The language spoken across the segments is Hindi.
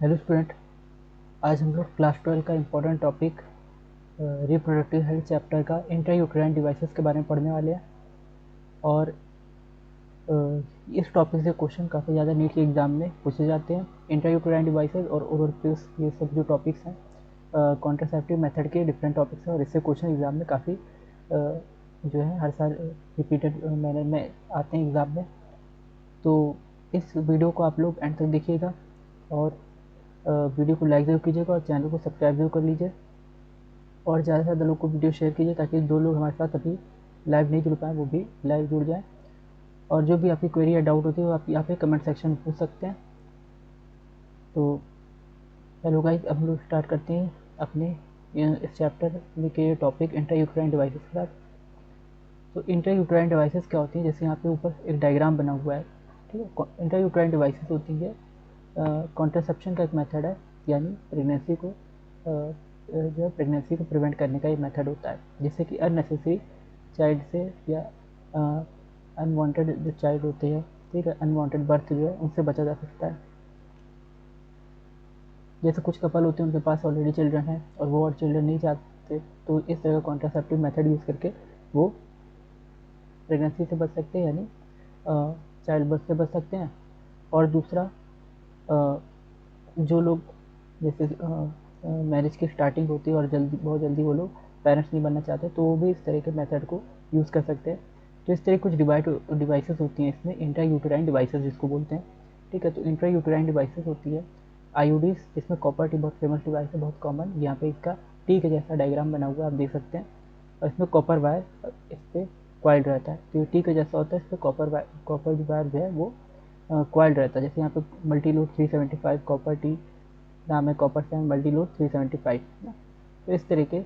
Hello student. आज हम लोग क्लास 12 का important topic reproductive health chapter का इंट्रायूटेराइन डिवाइसेस के बारे में पढ़ने वाले हैं। और अ, इस टॉपिक से क्वेश्चन काफ़ी ज़्यादा नीट के एग्ज़ाम में पूछे जाते हैं। इंट्रायूटेराइन डिवाइसेस और ओरल पिल्स, ये सब जो टॉपिक्स हैं कॉन्ट्रासेप्टिव मेथड के डिफरेंट टॉपिक्स हैं, और इससे क्वेश्चन एग्ज़ाम में काफ़ी जो है हर साल रिपीटेड मैनर में आते हैं एग्ज़ाम में। तो इस वीडियो को आप लोग एंड तक देखिएगा, और वीडियो को लाइक ज़रूर कीजिएगा और चैनल को सब्सक्राइब जरूर कर लीजिए, और ज़्यादा से ज़्यादा लोग को वीडियो शेयर कीजिए ताकि जो लोग हमारे साथ अभी लाइव नहीं जुड़ पाए वो भी लाइव जुड़ जाएँ। और जो भी आपकी क्वेरी या डाउट होती है वो आप यहाँ पे कमेंट सेक्शन में पूछ सकते हैं। तो चलो गाइस, अब हम लोग स्टार्ट करते हैं अपने इस चैप्टर में के टॉपिक इंट्रायूटेराइन डिवाइसेस के साथ। तो इंट्रायूटेराइन डिवाइसेस क्या होती हैं, जैसे यहाँ पे ऊपर एक डायग्राम बना हुआ है, ठीक है। इंट्रायूटेराइन डिवाइसेस होती है कॉन्ट्रासेप्शन का एक मेथड है, यानी प्रेगनेंसी को जो है प्रेगनेंसी को प्रिवेंट करने का एक मेथड होता है, जिससे कि अननेसेसरी चाइल्ड से या अनवांटेड जो चाइल्ड होते हैं, ठीक है, अनवांटेड बर्थ जो है उनसे बचा जा सकता है। जैसे कुछ कपल होते हैं उनके पास ऑलरेडी चिल्ड्रन है और वो और चिल्ड्रन नहीं चाहते, तो इस तरह का कॉन्ट्रासेप्टिव मेथड यूज़ करके वो प्रेगनेंसी से बच सकते हैं, यानी चाइल्ड बर्थ से बच सकते हैं। और दूसरा, अ, जो लोग जैसे मैरिज की स्टार्टिंग होती है और बहुत जल्दी वो लोग पेरेंट्स नहीं बनना चाहते, तो वो भी इस तरह के मेथड को यूज़ कर सकते हैं। तो इस तरह कुछ डिवाइसेस होती हैं इसमें, इंट्रा यूटेराइन डिवाइसेस जिसको बोलते हैं, ठीक है। तो इंट्रा यूटेराइन डिवाइसेस होती है आईयूडीज, इसमें कॉपर टी बहुत फेमस डिवाइस है, बहुत कॉमन। यहाँ पे इसका टी के जैसा डायग्राम बना हुआ है, आप देख सकते हैं। और इसमें कॉपर वायर इस पर क्वाइल्ड रहता है, तो ये टी के जैसा होता है, इस पर कॉपर वायर जो है वो क्वाइल्ड रहता है। जैसे यहाँ पे मल्टी लोड 375 कॉपर टी नाम है, कॉपर सैंड मल्टी लोड 375 ना। तो इस तरीके,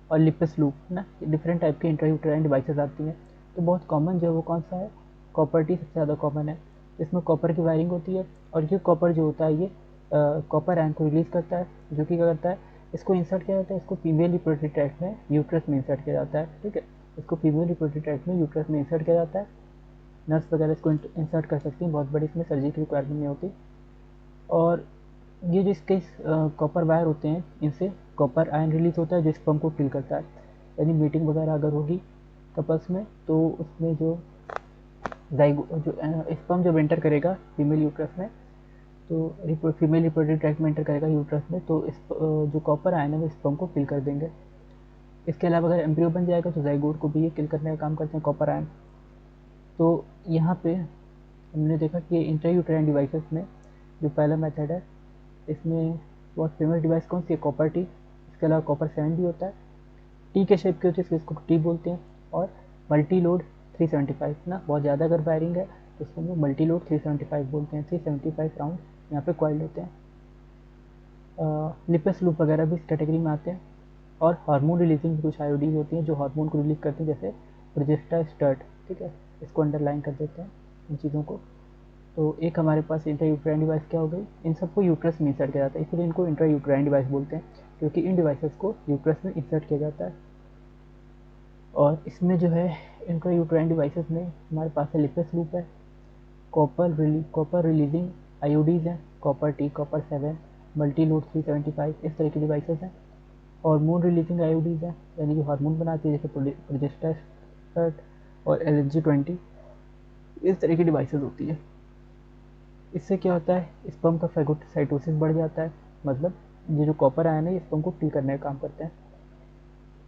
और लिपस लूप ना, डिफरेंट टाइप के इंट्रायूटेराइन डिवाइसेस आती हैं। तो बहुत कॉमन जो है वो कौन सा है, कॉपर टी सबसे ज़्यादा कॉमन है। इसमें कॉपर की वायरिंग होती है, और ये कॉपर जो होता है ये कॉपर आयन को रिलीज़ करता है, जो कि क्या करता है, इसको इंसर्ट किया जाता है, इसको फीमेल रिप्रोडक्टिव ट्रैक्ट में यूट्रस में इंसर्ट किया जाता है, ठीक है। इसको फीमेल रिप्रोडक्टिव ट्रैक्ट में यूट्रस में इंसर्ट किया जाता है। नर्स वगैरह इसको इंसर्ट कर सकती हैं, बहुत बड़ी इसमें सर्जरी की रिक्वायरमेंट नहीं होती। और ये जो इसके कॉपर वायर होते हैं, इनसे कॉपर आयन रिलीज होता है जो स्पर्म को किल करता है। यानी मीटिंग वगैरह अगर होगी कपल्स में, तो उसमें जो जो स्पर्म जब एंटर करेगा फीमेल यूट्रस में, तो फीमेल रिप्रोडक्टिव ट्रैक्ट में एंटर करेगा यूट्रस में, तो इस जो कॉपर आयन है वो स्पर्म को किल कर देंगे। इसके अलावा अगर एम्ब्रियो बन जाएगा तो जाइगोट को भी ये किल करने का काम करते हैं कॉपर आयन। तो यहाँ पे हमने देखा कि इंट्रायूटेराइन डिवाइसेस में जो पहला मेथड है, इसमें बहुत फेमस डिवाइस कौन सी है, कॉपर टी। इसके अलावा कॉपर सैंड भी होता है, टी के शेप की होती है, इसको इसको टी बोलते हैं। और मल्टी लोड 375 ना, बहुत ज़्यादा अगर वायरिंग है तो उसको हम लोग मल्टी लोड 375 बोलते हैं। 375 राउंड यहाँ पे क्वाइल्ड होते हैं। लिपस लूप वगैरह भी इस कैटेगरी में आते हैं। और हार्मोन रिलीजिंग भी कुछ आयोडीज होती हैं जो हार्मोन को रिलीज करती हैं, जैसे प्रोजेस्टा स्टर्ट, ठीक है। इसको अंडरलाइन कर देते हैं इन चीज़ों को। तो एक हमारे पास इंट्रा यूट्राइन डिवाइस क्या हो गई, इन सबको यूट्रस में इंसर्ट किया जाता है, इसलिए इनको इंट्रा यूट्राइन डिवाइस बोलते हैं, क्योंकि इन डिवाइसेस को यूट्रस में इंसर्ट किया जाता है। और इसमें जो है इंट्रा यूट्राइन डिवाइसेस में हमारे पास है लिपस लूप है, कॉपर रिलीजिंग आयोडीज हैं, copper T, copper 7, multi load 375, इस तरह की डिवाइसेस हैं। हार्मोन रिलीजिंग आयोडीज हैं, यानी जो हार्मोन बनाती है, जैसे प्रोजेस्टेरोन और LNG20, इस तरह की डिवाइसेस होती है। इससे क्या होता है, स्पर्म का फैगोसाइटोसिस बढ़ जाता है, मतलब ये जो कॉपर आयन है ये स्पर्म को किल करने का काम करते हैं।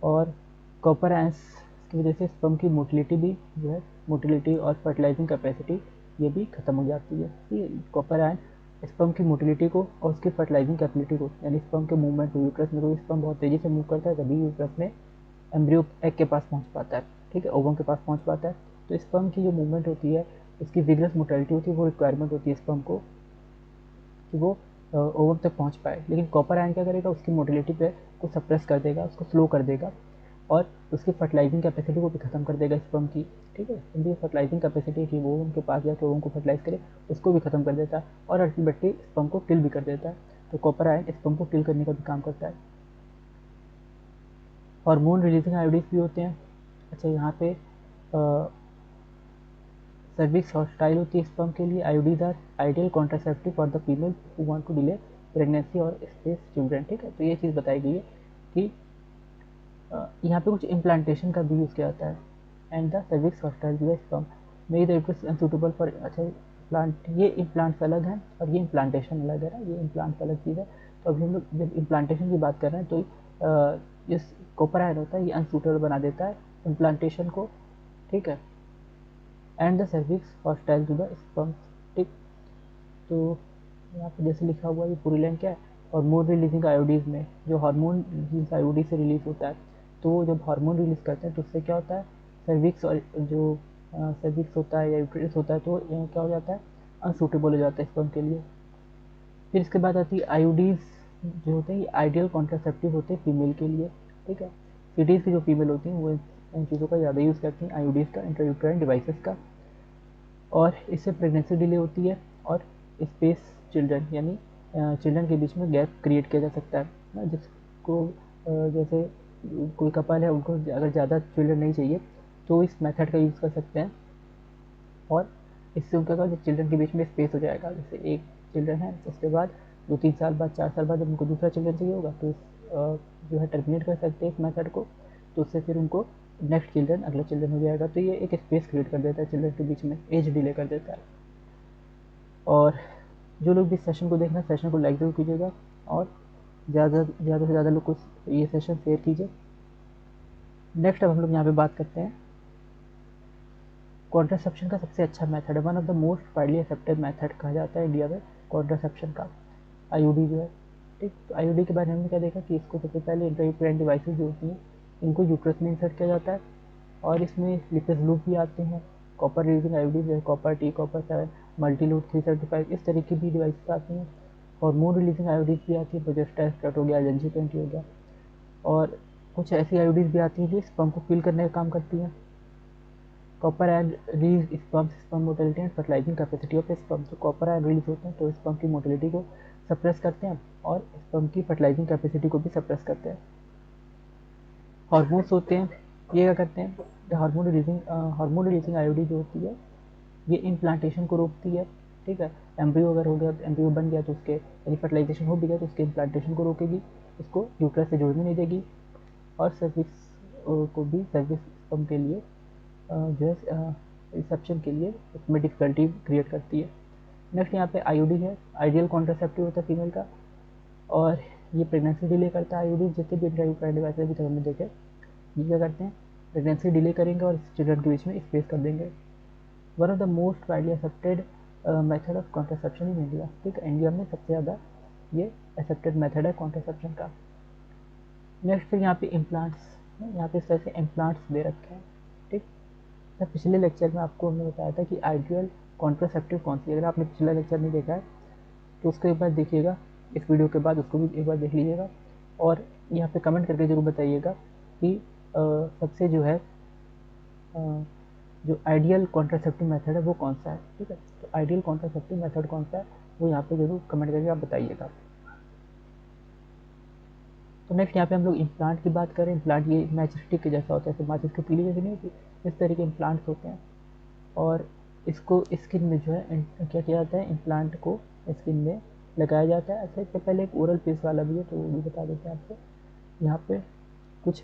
और कॉपर आयंस की वजह से स्पर्म की मोटिलिटी भी जो है, मोटिलिटी और फर्टिलाइजिंग कैपेसिटी ये भी खत्म हो जाती है। ये कॉपर आयन स्पर्म की मोटिलिटी को और उसकी फर्टिलाइजिंग कैपेसिटी को, यानी स्पर्म के मूवमेंट को, यूट्रस में कोई स्पर्म बहुत तेज़ी से मूव करता है तभी यूट्रस में एम्ब्रियो एग के पास पहुंच पाता है, ठीक है, ओवम के पास पहुंच पाता है। तो स्पर्म की जो मूवमेंट होती है, उसकी विग्रस मोटिलिटी होती है, वो रिक्वायरमेंट होती है स्पर्म को कि वो ओवम तक पहुंच पाए। लेकिन कॉपर आयन क्या करेगा, उसकी मोटिलिटी पे को सप्रेस कर देगा, उसको स्लो कर देगा, और उसकी फर्टिलाइजिंग कैपेसिटी को भी खत्म कर देगा स्पर्म की, ठीक है। उनकी फर्टिलाइजिंग कैपेसिटी की वो उनके पास जाकर ओवम को फर्टिलाइज करे, उसको भी खत्म कर देता है, और अल्टीमेटली स्पर्म को किल भी कर देता है। तो कॉपर आयन स्पर्म को किल करने का भी काम करता है। हार्मोन रिलीजिंग आयोडीज भी होते हैं। अच्छा, यहाँ पे सर्विक्स हॉस्टाइल होती है स्पर्म के लिए। IUDs are ideal contraceptive for the female who want to delay pregnancy और स्पेस चिल्ड्रन। ठीक है, तो ये चीज़ बताई गई है कि यहाँ पे कुछ इम्प्लांटेशन का भी यूज़ किया जाता है। And the cervix hostile to the sperm may the uterus unsuitable for, अच्छा प्लांट, ये इम्प्लांट्स अलग हैं और ये इम्प्लांटेशन अलग है ना, ये इम्प्लांट्स अलग चीज़ है। तो अभी हम लोग जब इम्प्लांटेशन की बात कर रहे हैं तो जिस कॉपर आयन होता है ये अनसूटेबल बना देता है इम्प्लांटेशन को। ठीक है, and the cervix hostile to the sperm. ठीक, तो यहाँ पे जैसे लिखा हुआ ये पूरी लाइन क्या है, हार्मोन रिलीजिंग आयोडीज में जो हार्मोन जिस आयोडीज से रिलीज होता है, तो जब हार्मोन रिलीज करते हैं तो उससे क्या होता है, सर्विक्स और जो सर्विक्स होता है या यूट्रस होता है तो क्या हो जाता है, अनसूटेबल हो जाता है स्पर्म के लिए। फिर इसके बाद आती है आयोडीज जो होते हैं, ये आइडियल कॉन्ट्रासेप्टिव होते हैं फीमेल के लिए। ठीक है, सिटीज़ की जो फीमेल होती हैं वो इन चीज़ों का ज़्यादा यूज़ करती हैं, आयोडीज का, इंट्रायूट्राइन डिवाइसेस का, और इससे प्रेगनेंसी डिले होती है और स्पेस चिल्ड्रन यानी चिल्ड्रन के बीच में गैप क्रिएट किया जा सकता है ना, जिसको जैसे कोई कपल है उनको अगर ज़्यादा चिल्ड्रन नहीं चाहिए तो इस मेथड का यूज़ कर सकते हैं और इससे उनका क्या चिल्ड्रन के बीच में स्पेस हो जाएगा। जैसे एक चिल्ड्रन है, उसके बाद 2-3 साल बाद 4 साल बाद जब उनको दूसरा चिल्ड्रन चाहिए होगा तो जो है टर्मिनेट कर सकते हैं इस मेथड को, तो उससे फिर उनको नेक्स्ट चिल्ड्रन अगला चिल्ड्रन हो जाएगा। तो ये एक स्पेस क्रिएट कर देता है चिल्ड्रन के बीच में, एज डिले कर देता है। और जो लोग भी सेशन को देखना, सेशन को लाइक जरूर कीजिएगा और ज़्यादा से ज़्यादा लोग को ये सेशन शेयर कीजिए। नेक्स्ट अब हम लोग यहाँ पे बात करते हैं कॉन्ट्रासेप्शन का सबसे अच्छा मेथड है, one of the most widely accepted method कहा जाता है इंडिया में कॉन्ट्रासेप्शन का, आईयूडी जो है। ठीक, तो आईयूडी के बारे में हमने क्या देखा कि इसको सबसे पहले इंट्रायूटेराइन डिवाइसेस जो होती हैं इनको यूट्रस में इंसर्ट किया जाता है और इसमें लिपिस लूप भी आते हैं, कॉपर रिलीजिंग आईयूडी जैसे कॉपर टी, कॉपर 7, मल्टीलूट 335, इस तरह की भी डिवाइसेस आती हैं। हार्मोन रिलीजिंग आईयूडीज भी आती है, प्रोजेस्टेरोन हो गया, एजेंसी 20 हो गया, और कुछ ऐसी आईयूडीज भी आती हैं जो स्पर्म को फिल करने का काम करती हैं। Copper ion release sperm motility and fertilising capacity of sperm, तो कॉपर आयन रिलीज होते हैं तो स्पर्म की मोटिलिटी को सप्रेस करते हैं और स्पर्म की फर्टिलाइजिंग कैपेसिटी को भी सप्रेस करते हैं। हार्मोन्स होते हैं, ये क्या करते हैं, हार्मोन रिलीजिंग आईयूडी जो होती है ये इम्प्लांटेशन को रोकती है। ठीक है, एम्ब्रियो अगर हो गया, एम्ब्रियो बन गया तो उसके यानी फर्टिलाइजेशन हो भी गया तो उसके इम्प्लांटेशन को रोकेगी, इसको यूट्रस से जुड़ने नहीं देगी और सर्विक्स को भी सर्विक्स स्पर्म के लिए जो है रिसेप्शन के लिए उसमें डिफिकल्टी क्रिएट करती है। नेक्स्ट यहाँ पे आईयूडी है, आइडियल कॉन्ट्रासेप्टिव होता है फीमेल का और ये प्रेगनेंसी डिले करता है। आईयूडी जितने भी इंट्रायूटेराइन डिवाइसेस अभी तक हमने देखे ये क्या करते हैं, प्रेगनेंसी डिले करेंगे और चिल्ड्रन के बीच में स्पेस कर देंगे। One of the most widely accepted method of contraception in India. ठीक है, इंडिया में सबसे ज़्यादा ये एक्सेप्टेड मेथड है कॉन्ट्रासेप्शन का। नेक्स्ट फिर यहाँ पे इम्प्लांट्स, यहाँ पे इस तरह से इम्प्लांट्स दे रखे हैं। ठीक, तो पिछले लेक्चर में आपको हमने बताया था कि आइडियल कॉन्ट्रासेप्टिव कौन सी, अगर आपने पिछला लेक्चर नहीं देखा है तो उसको एक बार देखिएगा, इस वीडियो के बाद उसको भी एक बार देख लीजिएगा और यहाँ पे कमेंट करके ज़रूर बताइएगा कि सबसे जो है जो आइडियल कॉन्ट्रासेप्टिव मेथड है वो कौन सा है। ठीक है, तो आइडियल कॉन्ट्रासेप्टिव मेथड कौन सा है वो यहाँ पे जरूर कमेंट करके आप बताइएगा। तो नेक्स्ट यहाँ पे हम लोग इम्प्लांट की बात करें। इम्प्लांट ये मैचस्टिक के जैसा होता है, जैसे माचिस की तीली जैसी नहीं होती, इस तरह के इम्प्लांट्स होते हैं और इसको स्किन में जो है क्या किया जाता है, इम्प्लांट को स्किन में लगाया जाता है। अच्छा, इससे पहले एक ओरल पीस वाला भी है तो वो भी बता देते हैं आपको। यहाँ पे कुछ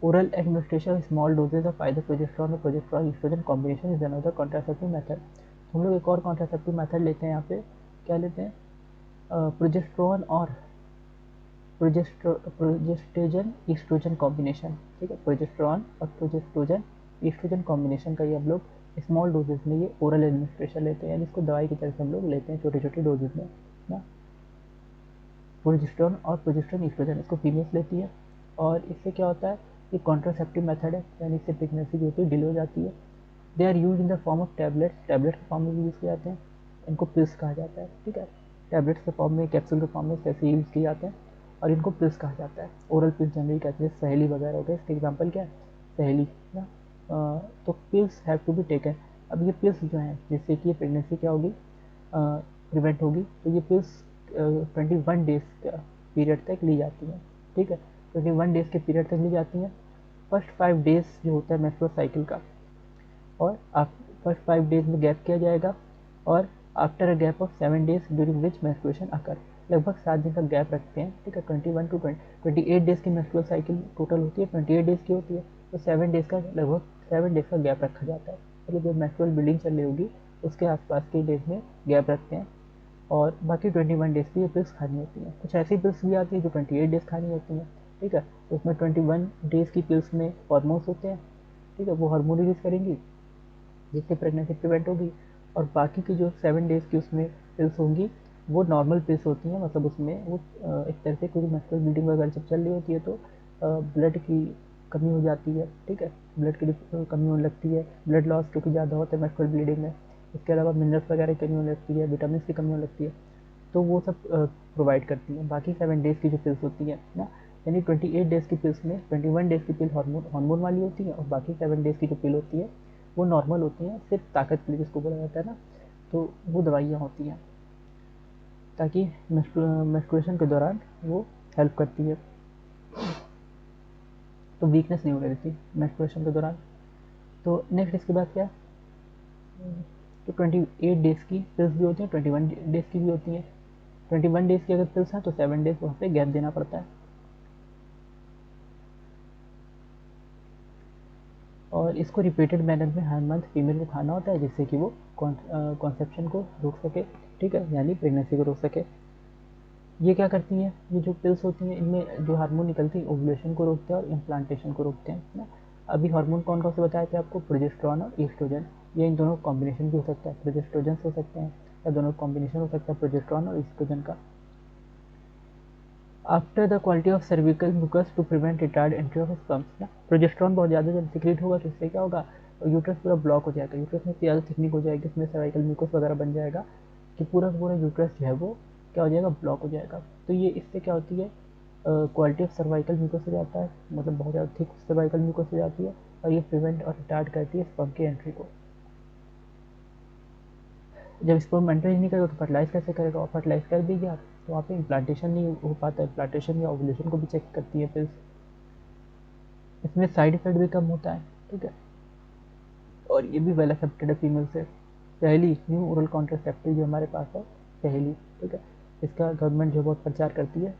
oral administration small doses of either progesterone or progesterone estrogen combination is another contraceptive method. तो हम लोग एक और कॉन्ट्रासेप्टिव मेथड लेते हैं, यहाँ पे क्या लेते हैं, प्रोजेस्टेरॉन और प्रोजेस्टेजन ईस्ट्रोजन कॉम्बिनेशन। ठीक है, प्रोजेस्टेरॉन और प्रोजेस्टोजन ईस्ट्रोजन कॉम्बिनेशन का ये हम लोग स्मॉल डोजेज में ये ओरल एडमिनिस्ट्रेशन लेते हैं, यानी इसको दवाई की तरह से हम लोग लेते हैं छोटे छोटे डोजेज में ना। प्रोजेस्टेरॉन और प्रोजेस्टेरॉन ईस्ट्रोजन इसको फीमेल्स लेती है और इससे क्या होता है, ये कॉन्ट्रासेप्टिव मेथड है, यानी इससे प्रेगनेंसी जो होती है डिले हो जाती है। They are use in the form of tablets, tablet के फॉर्म में भी यूज़ किए जाते हैं, इनको पिल्स कहा जाता है। ठीक है, टैबलेट्स के फॉर्म में, कैप्सूल के फॉर्म में कैसे यूज़ किए जाते हैं और इनको पिल्स कहा जाता है। ओरल पिल्स जनरली कहते हैं, सहेली वगैरह हो गए, इसके एग्जाम्पल क्या है, सहेली ना। तो pills have to be taken. अब ये पिल्स जो हैं जिससे कि प्रेगनेंसी क्या होगी, प्रिवेंट होगी, तो ये पिल्स 21 डेज का पीरियड तक ली जाती हैं। ठीक है, 21 डेज के पीरियड तक ली जाती हैं। फर्स्ट 5 डेज जो होता है मेंस्ट्रुअल साइकिल का, और आप फर्स्ट 5 डेज में गैप किया जाएगा और after a gap of 7 days during which menstruation occur. लगभग 7 दिन का गैप रखते हैं, ठीक है। 21 to 28 डेज की मेंस्ट्रुअल साइकिल टोटल होती है, 28 डेज की होती है, तो 7 डेज का लगभग 7 डेज का गैप रखा जाता है। मतलब जब मेंस्ट्रुअल ब्लीडिंग चल रही होगी उसके आसपास के डेज में गैप रखते हैं, और बाकी 21 डेज की ये पिल्स खानी होती हैं। कुछ ऐसी पिल्स भी आती है जो 28 डेज खानी होती हैं, ठीक है। तो उसमें 21 डेज की पिल्स में हॉर्मोन्स होते हैं, ठीक है, वो हार्मोन रिलीज करेंगी जिससे प्रेगनेंसी प्रिवेंट होगी। और बाकी की जो 7 डेज की उसमें पिल्स होंगी वो नॉर्मल पिल्स होती हैं, मतलब उसमें वो एक तरह से कोई मेंस्ट्रुअल ब्लीडिंग वगैरह जब चल रही होती है तो ब्लड की कमी हो जाती है, ठीक है, ब्लड की कमी होने लगती है, ब्लड लॉस क्योंकि ज़्यादा होता है मेंस्ट्रुअल ब्लीडिंग में। इसके अलावा मिनरल्स वगैरह की कमी होने लगती है, विटामिन की कमी होने लगती है, तो वो सब प्रोवाइड करती हैं। बाकी 7 डेज़ की जो पिल्स होती हैं ना, यानी 28 डेज़ की पिल्स में 21 डेज़ की पिल हार्मोन वाली होती है, और बाकी 7 डेज़ की जो पिल होती है वो नॉर्मल होती हैं, सिर्फ ताकत के लिए जिसको बोला जाता है ना, तो वो दवाइयाँ होती हैं ताकि मेंस्ट्रुएशन के दौरान वो हेल्प करती है, तो वीकनेस नहीं होने देती मेंस्ट्रुएशन के दौरान। तो नेक्स्ट इसके बाद क्या, तो 28 डेज़ की पिल्स भी होती हैं, 21 डेज़ की भी होती हैं। 21 डेज़ की अगर पिल्स हैं तो 7 डेज़ वहाँ पे गैप देना पड़ता है। और इसको रिपीटेड मैनर में हर मंथ फीमेल को खाना होता है जिससे कि वो कॉन्सेप्शन को रोक सके, ठीक है, यानी प्रेगनेंसी को रोक सके। ये क्या करती हैं, ये जो पिल्स होती हैं इनमें जो हार्मोन निकलती है ओवुलेशन को रोकते हैं और इम्प्लांटेशन को रोकते हैं ना। अभी हार्मोन कौन कौन से बताए थे आपको, प्रोजेस्टेरॉन और ईस्ट्रोजन। ये इन दोनों कॉम्बिनेशन भी हो सकता है, प्रोजेस्ट्रोजन हो सकते हैं या दोनों कॉम्बिनेशन हो सकता है प्रोजेस्टेरॉन और ईस्ट्रोजन का। After the quality of cervical mucus to prevent retard entry of sperms ना, प्रोजेस्टेरॉन बहुत ज़्यादा जब सिक्रीट होगा तो इससे क्या होगा, यूट्रस पूरा ब्लॉक हो जाएगा, यूट्रस में ज़्यादा थिकनिंग हो जाएगी, उसमें सर्वाइकल म्यूकस वगैरह बन जाएगा कि पूरा पूरा यूट्रस जो है वो क्या हो जाएगा, ब्लॉक हो जाएगा। तो ये इससे क्या होती है, क्वालिटी ऑफ सर्वाइकल म्यूकस हो जाता है, मतलब बहुत ज़्यादा थिक सर्वाइकल म्यूकस हो जाती है, और ये प्रिवेंट और रिटार्ड करती है स्पर्म की एंट्री को। जब स्पर्म एंटर ही नहीं करेगा तो फर्टिलाइज कैसे करेगा, और फर्टिलाइज कर भी गया तो वहाँ पे इम्प्लांटेशन नहीं हो पाता, इम्प्लांटेशन या ओवुलेशन को भी चेक करती है पिल्स। इसमें साइड इफेक्ट भी कम होता है, ठीक है, और ये भी वेल एक्सेप्टेड है फीमेल से। पहली न्यू ओरल कॉन्ट्रासेप्टिव जो हमारे पास है, पहली, ठीक है, इसका गवर्नमेंट जो बहुत प्रचार करती है।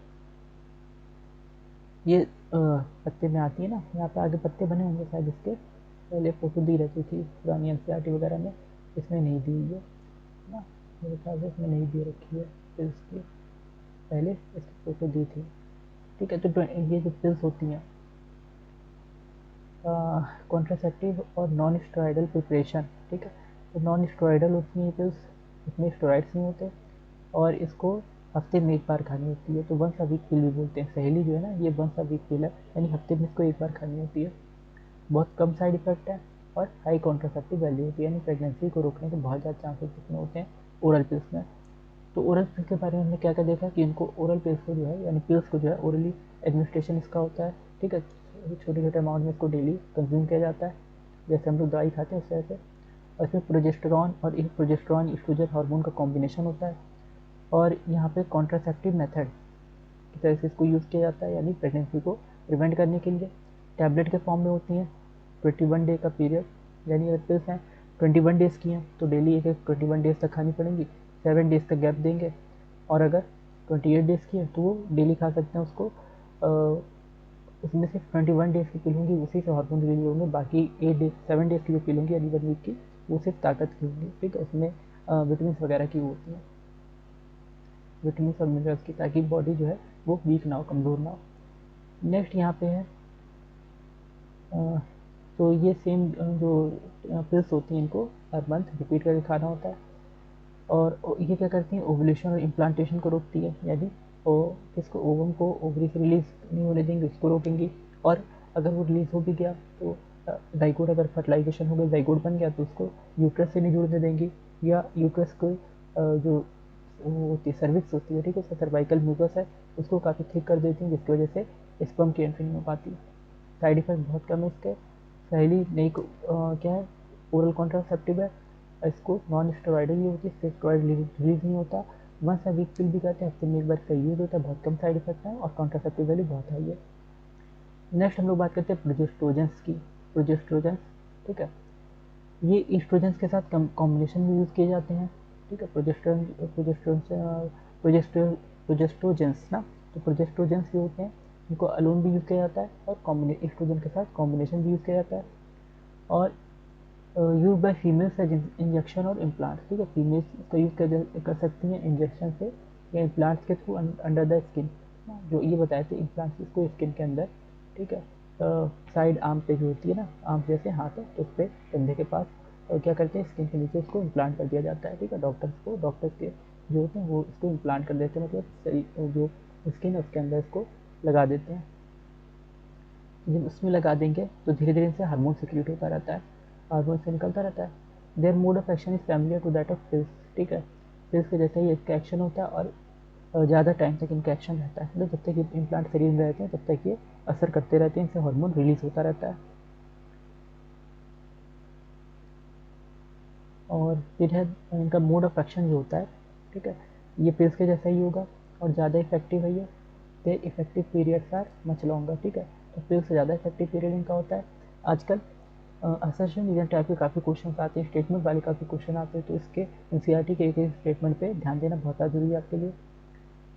ये पत्ते में आती है ना, यहाँ पे आगे पत्ते बने होंगे शायद इसके, पहले फोटो दी रहती थी पुरानी एनसीईआरटी वगैरह में, इसमें नहीं दी हुई है ना, मेरे ख्याल से इसमें नहीं दे रखी है पिल्स की, पहले इसकी फ़ोटो दी थी, ठीक है। तो ये जो पिल्स होती हैं कॉन्ट्रासेप्टिव और नॉन स्टेरॉयडल प्रिपरेशन, ठीक है, तो नॉन स्टेरॉयडल होती हैं ये पिल्स, इसमें स्टेरॉइड्स नहीं होते, और इसको हफ्ते में एक बार खानी होती है, तो वंस अ वीक पिल भी बोलते हैं। सहेली जो है ना, ये वंस अ वीक पिल है, यानी हफ्ते में इसको एक बार खानी होती है। बहुत कम साइड इफेक्ट है और हाई कॉन्ट्रासेप्टिव वैल्यू होती है, यानी प्रेगनेंसी को रोकने के बहुत ज़्यादा चांसेस इसमें होते हैं ओरल पिल्स में। तो ओरल पिल्स के बारे में हमने क्या क्या देखा कि इनको ओरल पिल्स को जो है, यानी पिल्स को जो है ओरली एडमिनिस्ट्रेशन इसका होता है, ठीक है, छोटे छोटे अमाउंट में इसको डेली कंज्यूम किया जाता है जैसे हम लोग दवाई खाते हैं उस तरह से। और इसमें प्रोजेस्टेरॉन और एक प्रोजेस्टेरॉन ईस्ट्रोजन हार्मोन का कॉम्बिनेशन होता है, और यहाँ पे कॉन्ट्रासेप्टिव मेथड की तरह से इसको यूज़ किया जाता है, यानी प्रेगनेंसी को प्रिवेंट करने के लिए। टैबलेट के फॉर्म में होती हैं, 21 डे का पीरियड, यानी अगर पिल्स हैं 21 डेज़ की हैं तो डेली एक एक 21 डेज़ तक खानी पड़ेंगी, 7 डेज़ तक गैप देंगे। और अगर 28 डेज़ की है तो वो डेली खा सकते हैं उसको, उसमें सिर्फ 21 डेज़ की पिल होंगी, उसी से हार्मोन रिलीज होंगे, बाकी 8 डेज 7 डेज़ की जो पिल होंगी यानी 1 वीक की, वो सिर्फ ताकत की होंगी, ठीक है, उसमें विटामिन वगैरह की होती हैं, विटामिन और मिनरल्स की, ताकि बॉडी जो है वो वीक ना हो, कमज़ोर ना हो। नेक्स्ट यहाँ पे है तो ये सेम जो पिल्स होती हैं इनको हर मंथ रिपीट करके खाना होता है, और ये क्या करती हैं, ओवुलेशन और इम्प्लांटेशन को रोकती है, यानी वो किसको, ओवम को ओवरी से रिलीज नहीं होने देंगे, उसको रोकेंगी। और अगर वो रिलीज हो भी गया तो जाइगोट, अगर फर्टिलाइजेशन हो गया, जाइगोट बन गया तो उसको यूट्रस से नहीं जुड़ने देंगी, या यूट्रस को जो वो होती है सर्विक्स होती है, ठीक है, उसका सर्वाइकल म्यूकस है, उसको काफ़ी थिक कर देती हैं जिसकी वजह से स्पर्म की एंट्री नहीं हो पाती। साइड इफेक्ट बहुत कम है इसके। पहली नई क्या है, ओरल कॉन्ट्रासेप्टिव है, इसको नॉन स्टेरॉइडल ही होती है, इससे स्टेरॉइड रिलीज नहीं होता, वंस अ वीक पिल भी कहते हैं, हफ्ते में एक बार इसका यूज़ होता है, बहुत कम साइड इफेक्ट है और कॉन्ट्रासेप्टिव वैल्यू बहुत हाई है। नेक्स्ट हम लोग बात करते हैं प्रोजेस्ट्रोजेंस की। प्रोजेस्ट्रोजेंस, ठीक है, ये ईस्ट्रोजेंस के साथ कॉम्बिनेशन में यूज़ किए जाते हैं, ठीक है। प्रोजेस्ट्रोजेंस ना, तो प्रोजेस्ट्रोजेंस जो होते हैं इनको अलोन भी यूज़ किया जाता है और एस्ट्रोजन के साथ कॉम्बिनेशन भी यूज़ किया जाता है, और use by females as injection और इम्प्लांट, ठीक है। फीमेल्स इसका यूज़ कर सकती हैं इंजेक्शन से या इम्प्लांट्स के थ्रू अंडर द स्किन, जो ये बताए थे इम्प्लांट्स इसको स्किन के अंदर, ठीक है। साइड आर्म पे जो होती है ना, आर्म जैसे हाथ है तो उस पर कंधे के पास, और क्या करते हैं स्किन के नीचे उसको इम्प्लांट कर दिया जाता है, ठीक है। डॉक्टर्स के जो होते हैं वो इसको इम्प्लांट कर देते हैं, मतलब सही जो स्किन है उसके अंदर इसको लगा देते हैं। जब उसमें लगा देंगे तो धीरे धीरे इनसे हार्मोन सिक्रीट होता रहता है, हार्मोन से निकलता रहता है। Their mode of action is familiar to that of pills, ठीक है। पिल्स के जैसा ही इसका एक्शन होता है और ज़्यादा टाइम तक इनका एक्शन रहता है, मतलब जब तक ये इम्प्लांट शरीर में रहते हैं तब तक ये असर करते रहते हैं, इनसे हार्मोन रिलीज होता रहता है। और फिर है इनका मोड ऑफ एक्शन जो होता है, ठीक है, ये पिल्स के जैसा ही होगा और ज़्यादा इफेक्टिव है ये। Their effective periods are much longer, ठीक है। तो पिल्स से ज़्यादा इफेक्टिव पीरियड इनका होता है। आजकल असर्शन रीजन टाइप के काफ़ी क्वेश्चन आते हैं, स्टेटमेंट वाले काफ़ी क्वेश्चन आते हैं, तो इसके एनसीईआरटी के एक एक स्टेटमेंट पे ध्यान देना बहुत ज़्यादा जरूरी है आपके लिए।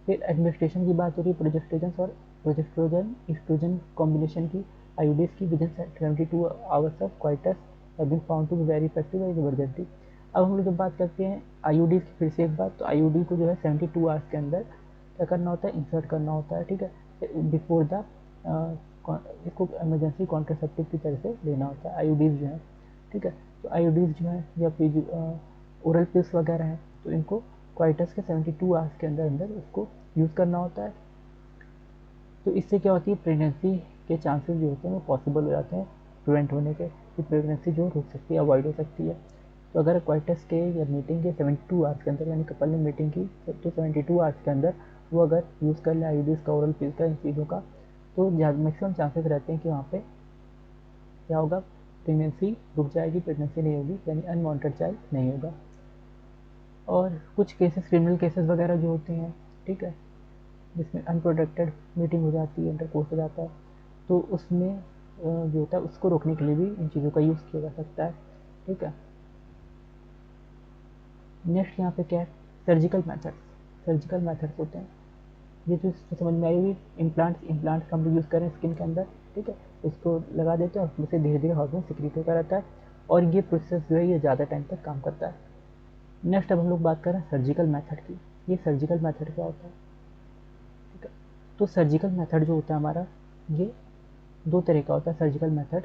फिर एडमिनिस्ट्रेशन की बात हो रही है, प्रोजेस्टेजन और प्रोजेस्ट्रोजन इस्ट्रोजन कॉम्बिनेशन की, आईयूडीज की within 72 hours of coitus have been found to be very effective and emergency. अब हम लोग जब बात करते हैं आईयूडीज की, फिर से एक बात, तो आईयूडी को जो है 72 आवर्स के अंदर क्या करना होता है, इंसर्ट करना होता है, ठीक है, बिफोर द इसको इमरजेंसी कॉन्ट्रासेप्टिव की तरह से लेना होता है आईयूडीज जो है, ठीक है। तो आईयूडीज जो है या फिर ओरल पिल्स वगैरह हैं, तो इनको क्वाइटस के 72 आवर्स के अंदर अंदर उसको यूज़ करना होता है। तो इससे क्या होती है, प्रेगनेंसी के चांसेस जो होते हैं वो पॉसिबल हो जाते हैं प्रिवेंट होने के, कि प्रेगनेंसी जो रुक सकती है, अवॉइड हो सकती है। तो अगर क्वाइटस के या मीटिंग के 72 आवर्स के अंदर, यानी कपल ने मीटिंग की तो 72 आवर्स के अंदर वो अगर यूज़ कर ले आईयूडीज का, ओरल पिल्स का, इन चीज़ों का, तो मैक्सिमम चांसेस रहते हैं कि वहाँ पे क्या होगा, प्रेगनेंसी रुक जाएगी, प्रेगनेंसी नहीं होगी, यानी अनवांटेड चाइल्ड नहीं होगा। और कुछ केसेस, क्रिमिनल केसेस वगैरह जो होते हैं, ठीक है, जिसमें अनप्रोटेक्टेड मीटिंग हो जाती है, इंटरकोर्स हो जाता है, तो उसमें जो होता है उसको रोकने के लिए भी इन चीज़ों का यूज़ किया जा सकता है, ठीक है। नेक्स्ट यहाँ पे क्या है, सर्जिकल मेथड्स होते हैं, ये जो समझ में आई हुई, इम्प्लांट्स हम लोग यूज़ करें स्किन के अंदर, ठीक है, उसको लगा देते हैं और उसमें से धीरे धीरे हार्मोन सिक्रीट होता रहता है, और ये प्रोसेस जो है ये ज़्यादा टाइम तक काम करता है। नेक्स्ट अब हम लोग बात करें सर्जिकल मेथड की। ये सर्जिकल मेथड क्या होता है, ठीक है। तो सर्जिकल मेथड जो होता है हमारा, ये दो तरह का होता है सर्जिकल मेथड,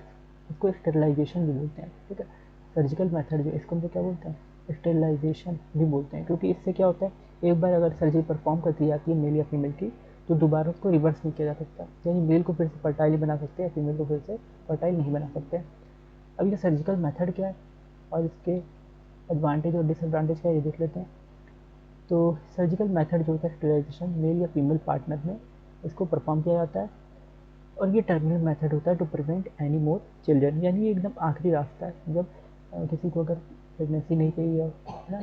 इसको स्टेरिलाइजेशन भी बोलते हैं, ठीक है। सर्जिकल मेथड जो इसको हम लोग क्या बोलते हैं, स्टेरिलाइजेशन भी बोलते हैं, क्योंकि इससे क्या होता है, एक बार अगर सर्जरी परफॉर्म कर दी जाती है मेल या फीमेल की, तो दोबारा उसको रिवर्स नहीं किया जा सकता, यानी मेल को फिर से फर्टाइल बना सकते हैं, फीमेल को फिर से फर्टाइल नहीं बना सकते। अब ये सर्जिकल मेथड क्या है और इसके एडवांटेज और डिसएडवांटेज क्या है, ये देख लेते हैं। तो सर्जिकल मेथड जो होता है स्टेरिलाइजेशन, मेल या फीमेल पार्टनर में इसको परफॉर्म किया जाता है, और ये टर्मिनल मेथड होता है to prevent any more children, यानी ये एकदम आखिरी रास्ता है, जब किसी को अगर प्रेगनेंसी नहीं चाहिए है ना,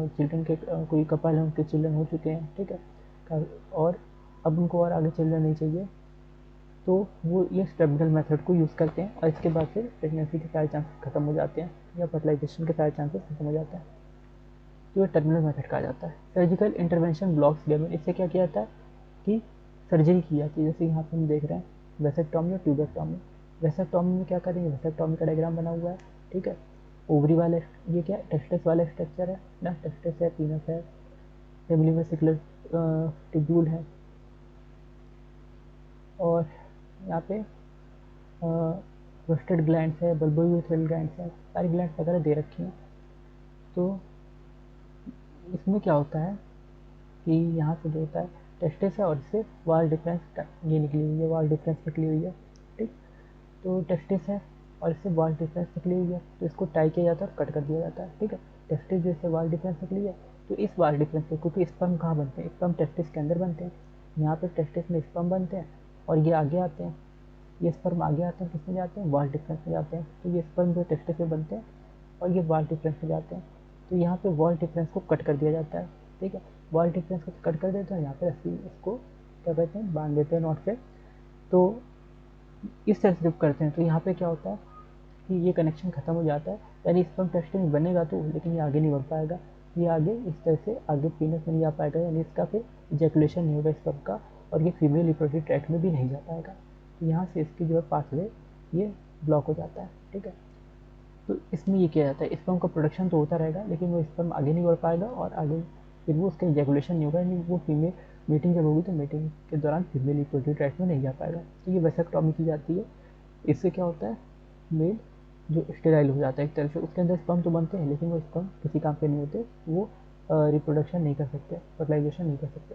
चिल्ड्रन के कोई कपल है उनके चिल्ड्रन हो चुके हैं, ठीक है, और अब उनको और आगे चिल्ड्रन नहीं चाहिए, तो वो ये टर्मिनल मेथड को यूज़ करते हैं, और इसके बाद फिर प्रेगनेंसी के सारे चांसेस खत्म हो जाते हैं, या फर्टिलाइजेशन के सारे चांसेस खत्म हो जाते हैं, तो ये टर्मिनल मेथड कहा जाता है। सर्जिकल इंटरवेंशन ब्लॉक्स लेवल, इससे क्या किया जाता है कि सर्जरी की जाती है, जैसे यहाँ पे हम देख रहे हैं वेसेक्टॉमी और ट्यूबेक्टॉमी। वेसेक्टॉमी में क्या करेंगे, वेसेक्टॉमी का डायग्राम बना हुआ है, ठीक है, ओवरी वाला, ये क्या टेस्टिस वाला स्ट्रक्चर है ना, टेस्टिस है, पीनस है, फेमिली वेसिकुलर ट्यूब्यूल है, और यहाँ पे रोस्टेड ग्लैंड्स है, बल्बोयूथेरियल ग्लैंड्स है, सारी ग्लैंड्स वगैरह दे रखी हैं। तो इसमें क्या होता है कि यहाँ से जो होता है टेस्टिस है, और इससे वाल डिफरेंस ये निकली हुई है, वाल डिफरेंस निकली हुई है, ठीक। तो टेस्टिस है और इससे वाल डिफरेंस निकली हुई है, तो इसको टाई किया जाता है और कट कर दिया जाता है, ठीक है। टेस्टिस जैसे वाल डिफरेंस निकली है, तो इस वाल डिफरेंस से, क्योंकि स्पर्म कहाँ बनते हैं, स्पर्म टेस्टिस के अंदर बनते हैं, यहाँ पे टेस्टिस में स्पर्म बनते हैं और ये आगे आते हैं, ये स्पर्म आगे आते हैं, किस में जाते हैं, वाल डिफरेंस में जाते हैं, तो ये स्पर्म जो टेस्टिस में बनते हैं और ये वाल डिफरेंस में जाते हैं, तो यहाँ पे वॉल डिफरेंस को कट कर दिया जाता है, ठीक है। वॉल डिफरेंस को कट कर देते हैं, यहाँ पे रस्सी इसको क्या कहते हैं, बांध देते हैं नॉट से, तो इस तरह से जब करते हैं तो यहाँ पे क्या होता है कि ये कनेक्शन खत्म हो जाता है, यानी स्पर्म टेस्टिंग बनेगा तो, लेकिन ये आगे नहीं बढ़ पाएगा, ये आगे इस तरह से आगे पीनस में नहीं जा पाएगा, यानी इसका फिर इजैकुलेशन नहीं होगा स्पर्म का, और ये फीमेल रिप्रोडक्टिव ट्रैक्ट में भी नहीं जा पाएगा। तो यहाँ से इसकी जो है पाथवे ये ब्लॉक हो जाता है, ठीक है। तो इसमें ये किया जाता है, स्पर्म का प्रोडक्शन तो होता रहेगा लेकिन वो स्पर्म आगे नहीं बढ़ पाएगा, और आगे फिर वो उसका इजैकुलेशन नहीं होगा, यानी वो फीमेल मीटिंग जब होगी तो मीटिंग के दौरान फीमेल रिप्रोडक्टिव ट्रैक्ट में नहीं जा पाएगा। तो ये वेसेक्टॉमी की जाती है। इससे क्या होता है, मेल जो स्टेराइल हो जाता है एक तरह से, उसके अंदर स्पर्म तो बनते हैं लेकिन वो स्पर्म किसी काम के नहीं होते, वो रिप्रोडक्शन नहीं कर सकते, फर्टिलाइजेशन नहीं कर सकते।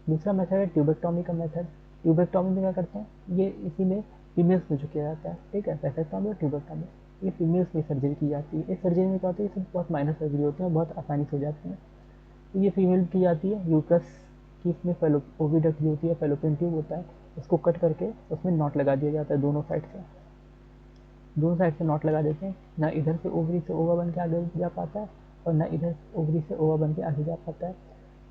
दूसरा मेथड है ट्यूबेक्टॉमी का मेथड। ट्यूबेक्टॉमी में क्या करते हैं, ये इसी में फीमेल्स में जो किया जाता है, ठीक है, वेसेक्टॉमी और ट्यूबेक्टॉमी, ये फीमेल्स में सर्जरी की जाती है। इस सर्जरी में क्या होता है, ये सब बहुत माइनर सर्जरी होती है, बहुत आसानी से हो जाती है। तो ये फीमेल की जाती है, यूट्रस की इसमें ओविडक्ट जो होती है, फेलोपियन ट्यूब होता है, उसको कट करके उसमें नॉट लगा दिया जाता है दोनों साइड से, दोनों साइड से नॉट लगा देते हैं। ना इधर से ओवरी से ओवा बन के आगे जा पाता है, और ना इधर ओवरी से ओवा बन के आगे जा पाता है।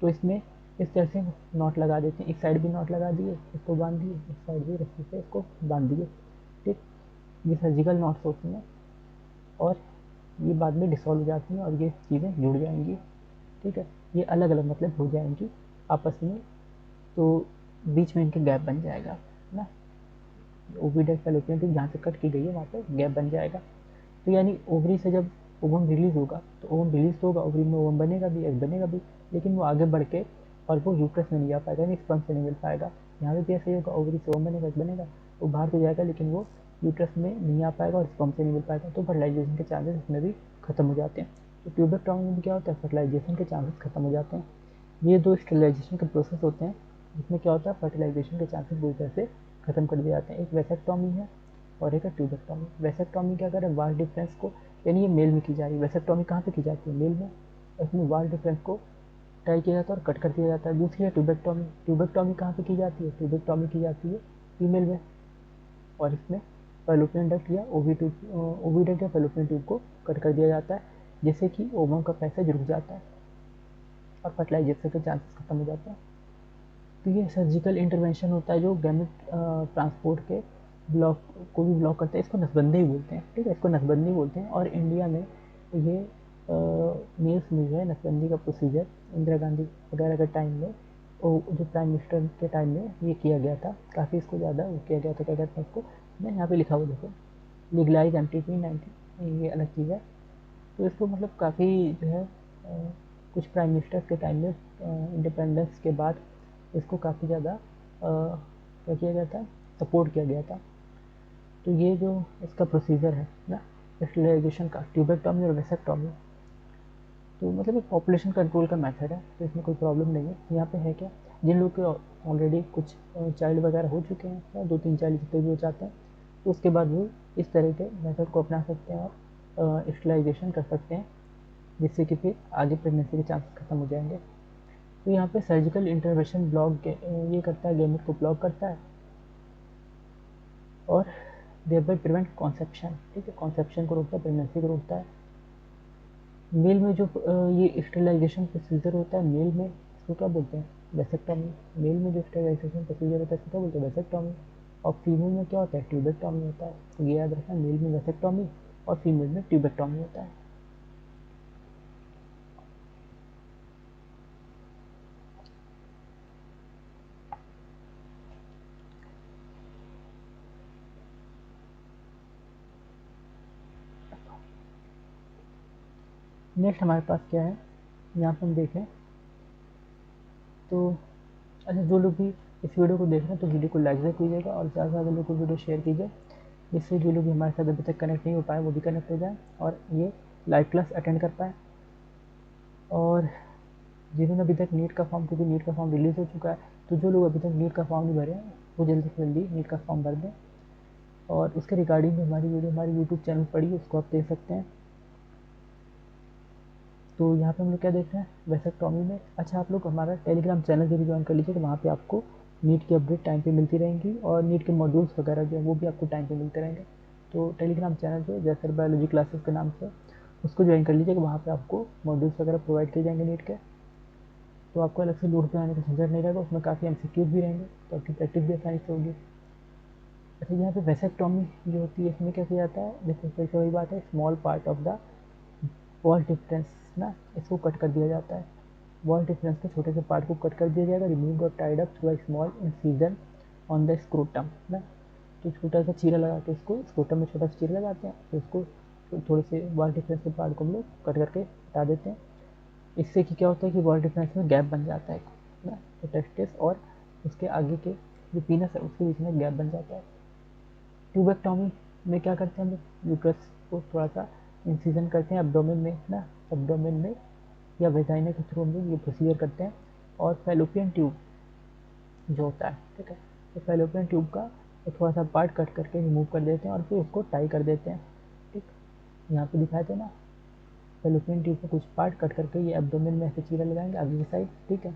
तो इसमें इस तरह से नॉट लगा देते हैं, एक साइड भी नॉट लगा दिए, इसको बांध दिए, एक साइड भी रस्सी से इसको बांध दिए, ठीक। ये सर्जिकल नॉट्स होती हैं, और ये बाद में डिसॉल्व हो जाती हैं, और ये चीज़ें जुड़ जाएंगी, ठीक है। ये अलग अलग मतलब हो जाएंगी आपस में, तो बीच में इनके गैप बन जाएगा ना, ओविडक्ट फेलोपियन ट्यूब जहाँ से कट की गई है वहाँ पे गैप बन जाएगा। तो यानी ओवरी से जब ओवम रिलीज होगा तो ओवम रिलीज तो होगा, ओवरी में ओवम बनेगा भी, एग बनेगा भी, लेकिन वो आगे बढ़ के और वो यूट्रस में नहीं जा पाएगा, यानी स्पर्म से नहीं मिल पाएगा। यहाँ पे भी ऐसा ही होगा, ओवरी से ओवम बनेगा, एग बनेगा, वो बाहर तो जाएगा लेकिन वो यूट्रस में नहीं आ पाएगा और स्पर्म से नहीं मिल पाएगा, तो फर्टिलाइजेशन के चांसेस इसमें भी खत्म हो जाते हैं। तो ट्यूबेक्टॉमी में भी क्या होता है, फर्टिलाइजेशन के चांसेस खत्म हो जाते हैं। ये दो स्टेरिलाइजेशन के प्रोसेस होते हैं जिसमें क्या होता है, फर्टिलाइजेशन के चांसेस पूरी तरह से खत्म कर दिए जाते हैं। एक वेसेक्टॉमी है और एक है ट्यूबेक्टॉमी। वेसेक्टॉमी क्या करें, वाल डिफरेंस को, यानी ये मेल में की जा रही है, वेसेक्टॉमी कहाँ पे की जाती है, मेल में, इसमें वाल डिफरेंस को टाई किया जाता है और कट कर दिया जाता है। दूसरी है ट्यूबेक्टॉमी। ट्यूबेक्टॉमी कहाँ पे की जाती है, ट्यूबेक्टॉमी की जाती है फीमेल में, और इसमें फेलोपियन डक्ट या ओविडक्ट या फेलोपियन ट्यूब को कट कर दिया जाता है, जिससे कि ओवम का पैसेज रुक जाता है और फर्टिलाइजेशन के चांसेस खत्म हो जाते हैं। तो ये सर्जिकल इंटरवेंशन होता है जो गैमेट ट्रांसपोर्ट के ब्लॉक को भी ब्लॉक करता है, इसको नसबंदी ही बोलते हैं, ठीक है, इसको नसबंदी बोलते हैं। और इंडिया में ये मेल्स में जो है नसबंदी का प्रोसीजर इंदिरा गांधी वगैरह के टाइम में, जो प्राइम मिनिस्टर के टाइम में ये किया गया था, काफ़ी इसको ज़्यादा वो किया गया था, क्या कहते हैं इसको, मैं यहाँ पे लिखा हुआ देखो, लीगलाइज एमटीपी 19, ये अलग चीज़ है। तो इसको मतलब काफ़ी जो है कुछ प्राइम मिनिस्टर्स के टाइम में इंडिपेंडेंस के बाद इसको काफ़ी ज़्यादा क्या किया गया था, सपोर्ट किया गया था। तो ये जो इसका प्रोसीजर है ना स्टेरिलाइजेशन का, ट्यूबेक्टॉमी और वेसेक्टॉमी, तो मतलब एक पॉपुलेशन कंट्रोल का मेथड है, तो इसमें कोई प्रॉब्लम नहीं है। यहाँ पे है क्या, जिन लोग के ऑलरेडी कुछ चाइल्ड वगैरह हो चुके हैं या 2-3 चाइल्ड जितने भी हो जाते हैं, तो उसके बाद वो इस तरह के मेथड को अपना सकते हैं और स्टेरिलाइजेशन कर सकते हैं, जिससे कि फिर आगे प्रेगनेंसी के चांसेस खत्म हो जाएंगे। तो यहाँ पे सर्जिकल इंटरवेंशन ब्लॉक ये करता है, गैमेट को ब्लॉक करता है और देयर बाय प्रिवेंट कॉन्सेप्शन, ठीक है, कॉन्सेप्शन को रोकता है, प्रेगनेंसी को रोकता है। मेल में जो ये स्टेरिलाइजेशन प्रोसीजर होता है, मेल में इसको क्या बोलते हैं, वेसेक्टॉमी। मेल में जो स्टेरिलाइजेशन प्रोसीजर होता है इसको क्या बोलते हैं, वेसेक्टॉमी। और फीमेल में क्या होता है, ट्यूबेक्टॉमी होता है। तो ये याद रखना, मेल में वेसेक्टॉमी और फीमेल में ट्यूबेक्टॉमी होता है। नेक्स्ट हमारे पास क्या है, यहाँ पर हम देखें तो, अच्छा जो लोग भी इस वीडियो को देख रहे हैं तो वीडियो को लाइक ज़रूर कीजिएगा और ज़्यादा से ज़्यादा लोग को वीडियो शेयर कीजिए, जिससे जो लोग भी हमारे साथ अभी तक कनेक्ट नहीं हो पाए वो भी कनेक्ट हो जाए और ये लाइव क्लास अटेंड कर पाए। और जिन्होंने अभी तक नीट का फॉर्म, क्योंकि नीट का फॉर्म रिलीज़ हो चुका है, तो जो लोग अभी तक नीट का फॉर्म नहीं भरे हैं वो जल्दी से जल्दी नीट का फॉर्म भर दें। और उसके रिगार्डिंग में हमारी वीडियो हमारे यूट्यूब चैनल पड़ी है, उसको आप देख सकते हैं। तो यहाँ पे हम लोग क्या देख रहे हैं, वेसेक्टॉमी में। अच्छा आप लोग हमारा टेलीग्राम चैनल भी ज्वाइन कर लीजिए, तो वहाँ पे आपको नीट की अपडेट टाइम पे मिलती रहेंगी और नीट के मॉड्यूल्स वगैरह जो है वो भी आपको टाइम पे मिलते रहेंगे। तो टेलीग्राम चैनल जो है जैसर बायोलॉजी क्लासेस के नाम से, उसको ज्वाइन कर लीजिएगा, वहाँ पे आपको मॉड्यूल्स वगैरह प्रोवाइड किए जाएंगे नीट के। तो आपको अलग से लोड पे आने का झंझट नहीं रहेगा, उसमें काफ़ी एमसीक्यूज भी रहेंगे, तो आपकी प्रैक्टिस भी आसानी से होगी। अच्छा यहाँ पे वेसेक्टॉमी जो होती है इसमें क्या किया जाता है, जैसे फिर से वही बात है, small part of the wall difference ना, इसको कट कर दिया जाता है। वॉल डिफरेंस के छोटे से पार्ट को कट कर दिया जाएगा, रिमूव और tied up through a small incision on the scrotum ना। तो छोटा सा चीरा लगा के इसको स्क्रोटम में छोटा सा चीरा लगाते हैं, फिर उसको थोड़े से वॉल डिफरेंस के पार्ट को हम लोग कट करके हटा देते हैं। इससे कि क्या होता है कि वॉल डिफरेंस में गैप बन जाता है ना, तो टेस्टिस और उसके आगे के जो पीनस है उसके बीच में गैप बन जाता है। ट्यूबेक्टोमी में क्या करते हैं हम लोग, यूट्रस को थोड़ा सा इंसिजन करते हैं एब्डोमेन में ना, एब्डोमेन में या वेजाइना के थ्रू हम लोग ये प्रोसीजर करते हैं। और फैलोपियन ट्यूब जो होता है, ठीक है, तो फैलोपियन ट्यूब का थोड़ा सा पार्ट कट करके रिमूव कर देते हैं और फिर उसको टाई कर देते हैं। ठीक, यहाँ पे दिखाए थे ना, फैलोपियन ट्यूब का कुछ पार्ट कट करके ये एब्डोमेन में ऐसे चीरा लगाएंगे आगे की साइड, ठीक है,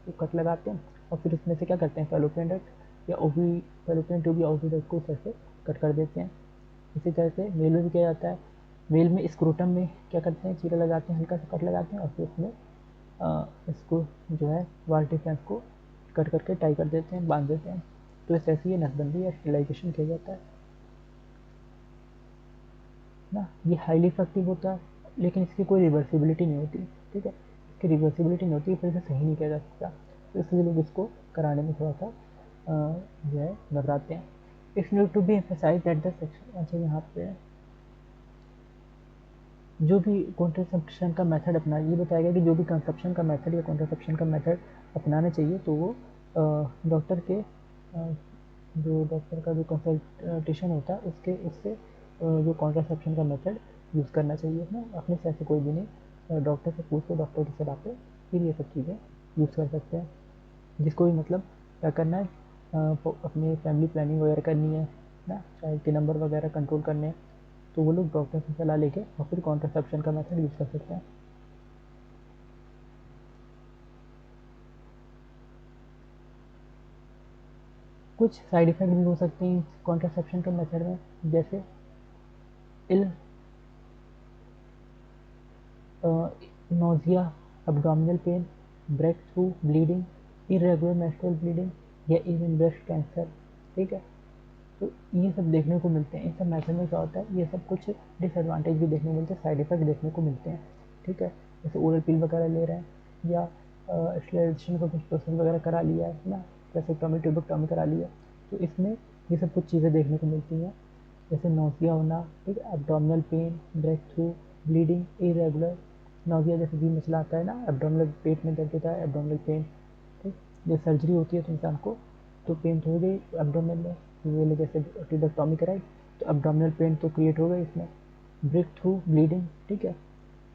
एक कट लगाते हैं और फिर इसमें से क्या करते हैं, फैलोपियन डक्ट या ओवी, फैलोपियन ट्यूब या ओवी डक्ट को इस तरह से कट कर देते हैं। इसी तरह से मेल में भी किया जाता है। मेल में स्क्रोटम में क्या करते हैं, चीरा लगाते हैं, हल्का सा कट लगाते हैं और फिर उसमें इसको जो है वॉल डिफरेंस को कट करके टाई कर देते हैं, बांध देते हैं। तो इस तरह से ये नसबंदी या स्टेलाइजेशन किया जाता है ना। ये हाईली इफेक्टिव होता है, लेकिन इसकी कोई रिवर्सिबिलिटी नहीं होती, ठीक है, इसकी रिवर्सिबिलिटी नहीं होती, फिर इसे सही नहीं किया जा सकता, तो इसलिए लोग इसको कराने में थोड़ा सा जो है घबराते हैं। It's need to be emphasise that the section, अच्छा यहाँ पे जो भी कॉन्ट्रासेप्शन का मेथड अपना, ये बताया गया कि जो भी कंसेप्शन का मेथड या कॉन्ट्रासेप्शन का मेथड अपनाना चाहिए तो वो डॉक्टर के जो डॉक्टर का जो कंसल्टेशन होता है उसके उससे जो कॉन्ट्रासेप्शन का मेथड यूज़ करना चाहिए ना, अपने से ऐसे कोई भी नहीं, डॉक्टर से पूछ के डॉक्टर की सलाह पे फिर ये सब चीज़ें यूज़ कर सकते हैं। जिसको भी मतलब क्या करना है, अपनी फैमिली प्लानिंग वगैरह करनी है ना, चाइल्ड के नंबर वगैरह कंट्रोल करने हैं, तो वो लोग डॉक्टर से सलाह लेके और फिर कॉन्ट्रासेप्शन का मेथड यूज़ कर सकते हैं। कुछ साइड इफ़ेक्ट भी हो सकते हैं कॉन्ट्रासेप्शन के मेथड में, जैसे ill nausea, abdominal pain, break through bleeding, irregular menstrual bleeding या इवन ब्रेस्ट कैंसर, ठीक है, तो ये सब देखने को मिलते हैं। इन सब मेथड में क्या होता है, ये सब कुछ डिसएडवांटेज भी देखने को मिलते हैं, साइड इफेक्ट देखने को मिलते हैं, ठीक है, जैसे ओरल पिल वगैरह ले रहे हैं या स्टेरिलाइजेशन का कुछ प्रोसेस वगैरह करा लिया है ना, वेसेक्टोमी ट्यूबेक्टोमी करा लिया, तो इसमें ये सब कुछ चीज़ें देखने को मिलती हैं, जैसे नोजिया होना, ठीक है, abdominal pain, break through bleeding, irregular nausea, जैसे जी मसला आता है ना, एब्डोमिनल पेट में दर्द होता है, एब्डोमिनल पेन, ठीक, जब सर्जरी होती है तो इंसान को तो पेन तो हो गई एब्डोमेन में, ये जैसे ट्यूबेक्टोमी कराई तो एब्डोमिनल पेन तो क्रिएट हो गई इसमें। ब्रेक थ्रू ब्लीडिंग, ठीक है,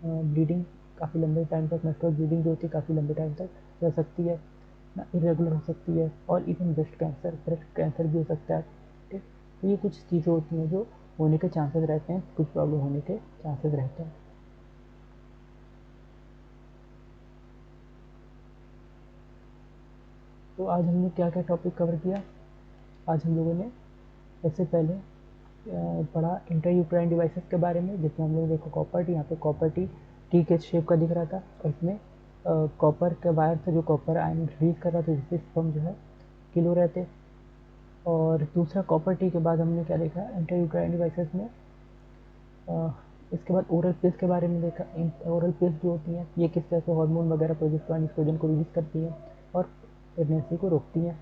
ब्लीडिंग काफ़ी लंबे टाइम तक, मेस्ट्रुअल ब्लीडिंग जो होती है काफ़ी लंबे टाइम तक रह सकती है ना, इरेगुलर हो सकती है, और इवन ब्रेस्ट कैंसर भी हो सकता है, ठीक, तो ये कुछ चीज़ें होती हैं जो होने के चांसेस रहते हैं, कुछ प्रॉब्लम होने के चांसेस रहते हैं। तो आज हमने क्या क्या टॉपिक कवर किया, आज हम लोगों ने सबसे पहले पढ़ा इंटरयूट्राइन डिवाइसेस के बारे में, जिसमें हम लोग देखो कॉपर टी, यहाँ पे कॉपर टी के शेप का दिख रहा था, और इसमें कॉपर के वायर से जो कॉपर आयन रिलीज कर रहा था, जिससे स्पर्म जो है किल हो रहे थे। और दूसरा कॉपर टी के बाद हमने क्या देखा इंटरयूट्राइन डिवाइसेस में, इसके बाद ओरल पिल्स के बारे में देखा। ओरल पिल्स जो होती हैं ये किस तरह से हार्मोन वगैरह प्रोजेस्टेरोन एस्ट्रोजन को रिलीज करती हैं और प्रेगनेंसी को रोकती हैं।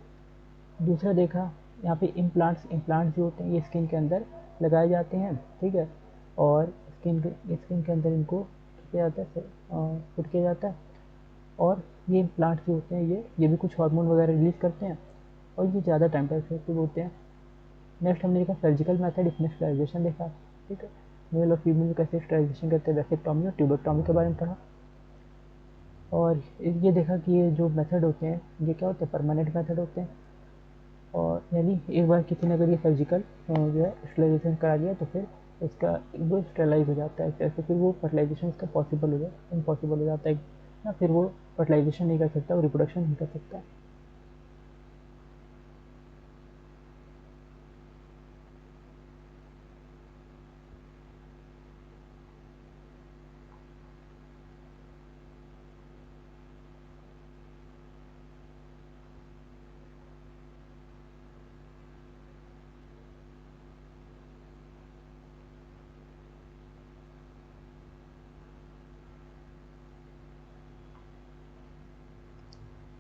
दूसरा देखा यहाँ पे इम्प्लांट्स जो होते हैं ये स्किन के अंदर लगाए जाते हैं, ठीक है, और स्किन के अंदर इनको किया जाता है, फिट किया जाता है, और ये इम्प्लांट्स जो होते हैं ये भी कुछ हार्मोन वगैरह रिलीज करते हैं और ये ज़्यादा टाइम तक इफेक्टिव होते हैं। नेक्स्ट हमने देखा सर्जिकल मेथड, इसमें स्टेरिलाइजेशन देखा, ठीक है, मेल और फीमेल कैसे स्टेरिलाइजेशन करते हैं, वैसेक्टोमी और ट्यूबेक्टोमी के बारे में पढ़ा। और ये देखा कि ये जो मेथड होते हैं ये क्या होते हैं, परमानेंट मेथड होते हैं, और यानी एक बार किसी ने अगर ये सर्जिकल जो है स्टेरिलाइजेशन करा लिया तो फिर उसका वो स्टेलाइज हो जाता है, जैसे फिर वो फर्टिलाइजेशन उसका पॉसिबल हो जाए इम्पॉसिबल हो जाता है ना, फिर वो फर्टिलाइजेशन नहीं कर सकता, वो रिप्रोडक्शन नहीं कर सकता।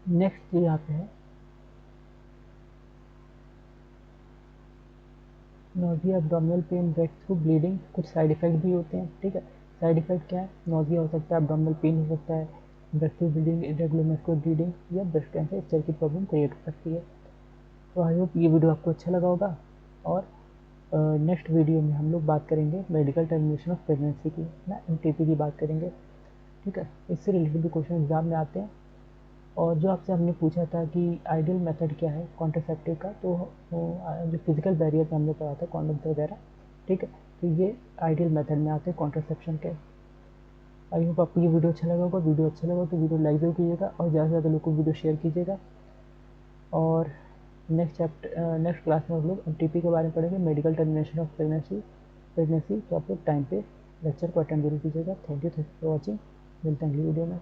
नेक्स्ट यहाँ पे है nausea, abdominal pain, break through, bleeding. कुछ साइड इफेक्ट भी होते हैं, ठीक है। साइड इफेक्ट क्या है? नोजिया हो सकता है, एब्डोमिनल पेन हो सकता है, break through bleeding, irregular muscular bleeding या ब्रेस्ट कैंसर इस तरह की प्रॉब्लम क्रिएट हो सकती है। तो आई होप ये वीडियो आपको अच्छा लगा होगा, और नेक्स्ट वीडियो में हम लोग बात करेंगे मेडिकल टर्मिनेशन ऑफ प्रेगनेंसी की ना, एमटीपी की बात करेंगे, ठीक है। इससे रिलेटेड भी क्वेश्चन एग्जाम में आते हैं। और जो आपसे हमने पूछा था कि आइडियल मेथड क्या है कॉन्ट्रासेप्टिव का, तो जो फिजिकल बैरियर में हमने पढ़ा था कॉन्डोम्स वगैरह, ठीक है। तो ये आइडियल मेथड में आते हैं कॉन्ट्रासेप्शन के। आई होप आपको ये वीडियो अच्छा लगा होगा। वीडियो अच्छा लगा तो वीडियो लाइक जरूर कीजिएगा और ज़्यादा से ज़्यादा लोग को वीडियो शेयर कीजिएगा। और नेक्स्ट क्लास में हम लोग एमटीपी के बारे में पढ़ेंगे, मेडिकल टर्मिनेशन ऑफ प्रेगनेंसी। तो आप लोग टाइम पे लेक्चर को अटेंड जरूर कीजिएगा। Thank you for watching. मिलते हैं अगली वीडियो में।